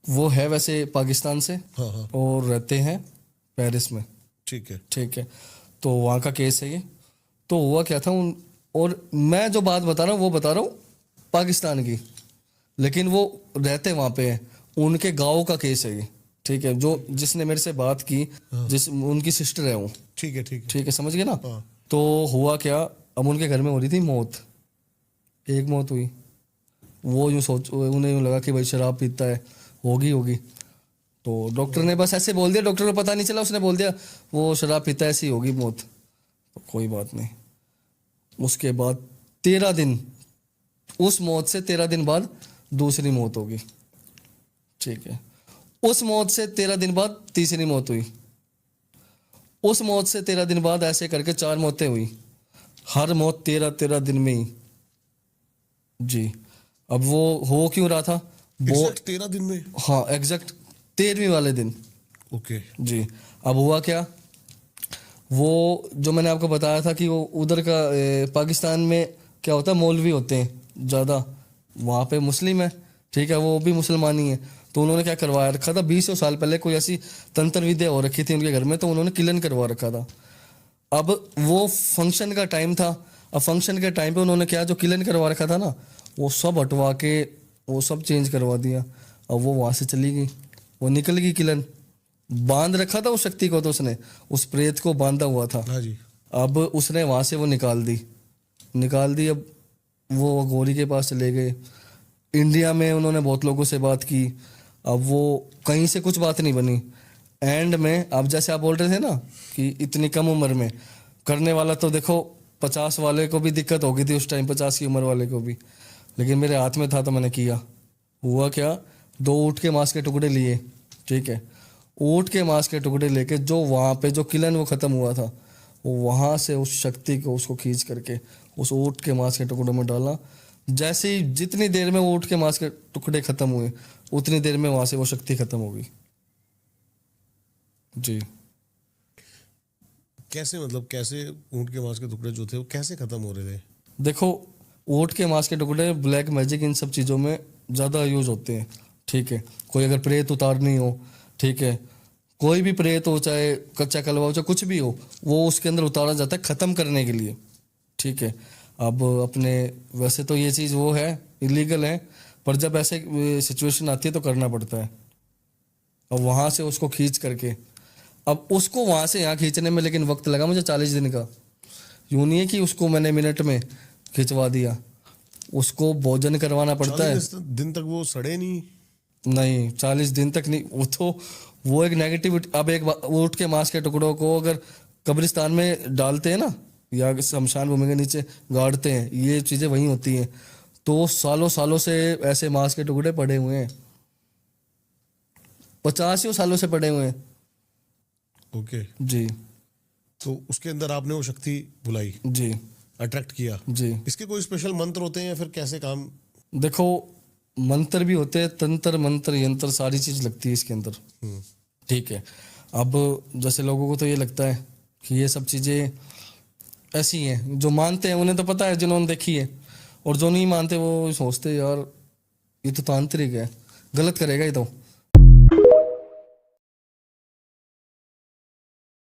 वो है वैसे पाकिस्तान से, हाँ हाँ और रहते हैं पेरिस में। ठीक है। ठीक है, तो वहाँ का केस है ये। तो हुआ क्या था और मैं जो बात बता रहा हूँ वो बता रहा हूँ पाकिस्तान की, लेकिन वो रहते वहाँ पे हैं, उनके गाँव का केस है ये। ठीक है, जो जिसने मेरे से बात की, जिस उनकी सिस्टर है वो। ठीक है ठीक है। ठीक है, समझ गए ना। हाँ तो हुआ क्या, अब उनके घर में हो रही थी मौत, एक मौत हुई। वो यूँ सोच, उन्हें यूँ लगा कि भाई शराब पीता है, होगी होगी। तो डॉक्टर ने बस ऐसे बोल दिया, डॉक्टर को पता नहीं चला, उसने बोल दिया वो शराब पीता है, ऐसी होगी मौत। तो कोई बात नहीं। उसके बाद 13 दिन, उस मौत से 13 दिन बाद दूसरी मौत होगी। ठीक है, उस मौत से 13 दिन बाद तीसरी मौत हुई, उस मौत से 13 दिन बाद, ऐसे करके 4 मौतें हुई, हर मौत 13 दिन में ही। जी, अब वो हो क्यों रहा था वो, एग्जैक्ट 13 दिन में। हाँ एग्जैक्ट 13वीं वाले दिन। ओके। जी, अब हुआ क्या, वो जो मैंने आपको बताया था कि वो उधर का पाकिस्तान में क्या होता है, मौलवी होते हैं ज़्यादा, वहाँ पे मुस्लिम है। ठीक है, वो भी मुसलमान ही है। तो उन्होंने क्या करवाया रखा था, 20 साल पहले कोई ऐसी तंत्र विद्या हो रखी थी उनके घर में, तो उन्होंने किलन करवा रखा था। अब वो फंक्शन का टाइम था, अब फंक्शन के टाइम पे उन्होंने क्या, जो किलन करवा रखा था ना, वो सब हटवा के वो सब चेंज करवा दिया। अब वो वहाँ से चली गई, वो निकल गई किलन। बांध रखा था उस शक्ति को, तो उसने उस प्रेत को बांधा हुआ था। हाँ जी। अब उसने वहाँ से वो निकाल दी। अब वो गौरी के पास चले गए, इंडिया में उन्होंने बहुत लोगों से बात की, अब वो कहीं से कुछ बात नहीं बनी। एंड में, अब जैसे आप बोल रहे थे ना कि इतनी कम उम्र में करने वाला, तो देखो 50 वाले को भी दिक्कत हो गई थी उस टाइम, 50 की उम्र वाले को भी, लेकिन मेरे हाथ में था तो मैंने किया। हुआ क्या, 2 ऊँट के मांस के टुकड़े लिए। ठीक है, ऊँट के मांस के टुकड़े लेके, जो वहाँ पे जो किलन वो ख़त्म हुआ था, वो वहाँ से उस शक्ति को उसको खींच करके उस ऊँट के मांस के टुकड़ों में डाला। जैसे ही जितनी देर में वो ऊँट के मांस के टुकड़े ख़त्म हुए, उतनी देर में वहाँ से वो शक्ति ख़त्म हो गई। जी, कैसे, मतलब कैसे ऊँट के मांस के टुकड़े जो थे वो कैसे खत्म हो रहे थे? देखो, ऊँट के मांस के टुकड़े, ब्लैक मैजिक, इन सब चीज़ों में ज़्यादा यूज होते हैं। ठीक है, कोई अगर प्रेत उतारनी हो, ठीक है, कोई भी प्रेत हो, चाहे कच्चा कलवा हो, चाहे कुछ भी हो, वो उसके अंदर उतारा जाता है ख़त्म करने के लिए। ठीक है, अब अपने वैसे तो ये चीज़ वो है, इलीगल है, पर जब ऐसे सिचुएशन आती है तो करना पड़ता है। अब वहाँ से उसको खींच करके, अब उसको वहाँ से यहाँ खींचने में लेकिन वक्त लगा मुझे 40 दिन का। यूँ नहीं है कि उसको मैंने मिनट में खिंचवा दिया, उसको भोजन करवाना पड़ता है। 40 दिन तक वो सड़े नहीं? नहीं, 40 दिन तक नहीं, वो तो वो एक नेगेटिविटी। अब एक ऊँट के मांस के टुकड़ों को अगर कब्रिस्तान में डालते हैं ना, या शमशान भूमि के नीचे गाड़ते हैं, ये चीज़ें वहीं होती हैं। तो सालों सालों से ऐसे मांस के टुकड़े पड़े हुए हैं, 50 सालों से पड़े हुए हैं। ओके। जी तो उसके अंदर आपने वो शक्ति बुलाई, जी अट्रैक्ट किया। जी। इसके कोई स्पेशल मंत्र होते हैं या फिर कैसे काम? देखो, मंत्र भी होते हैं, तंत्र मंत्र यंत्र सारी चीज़ लगती है इसके अंदर। ठीक है, अब जैसे लोगों को तो ये लगता है कि ये सब चीज़ें ऐसी हैं, जो मानते हैं उन्हें तो पता है, जिन्होंने देखी है, और जो नहीं मानते वो सोचते यार ये तो तांत्रिक है, गलत करेगा ये तो।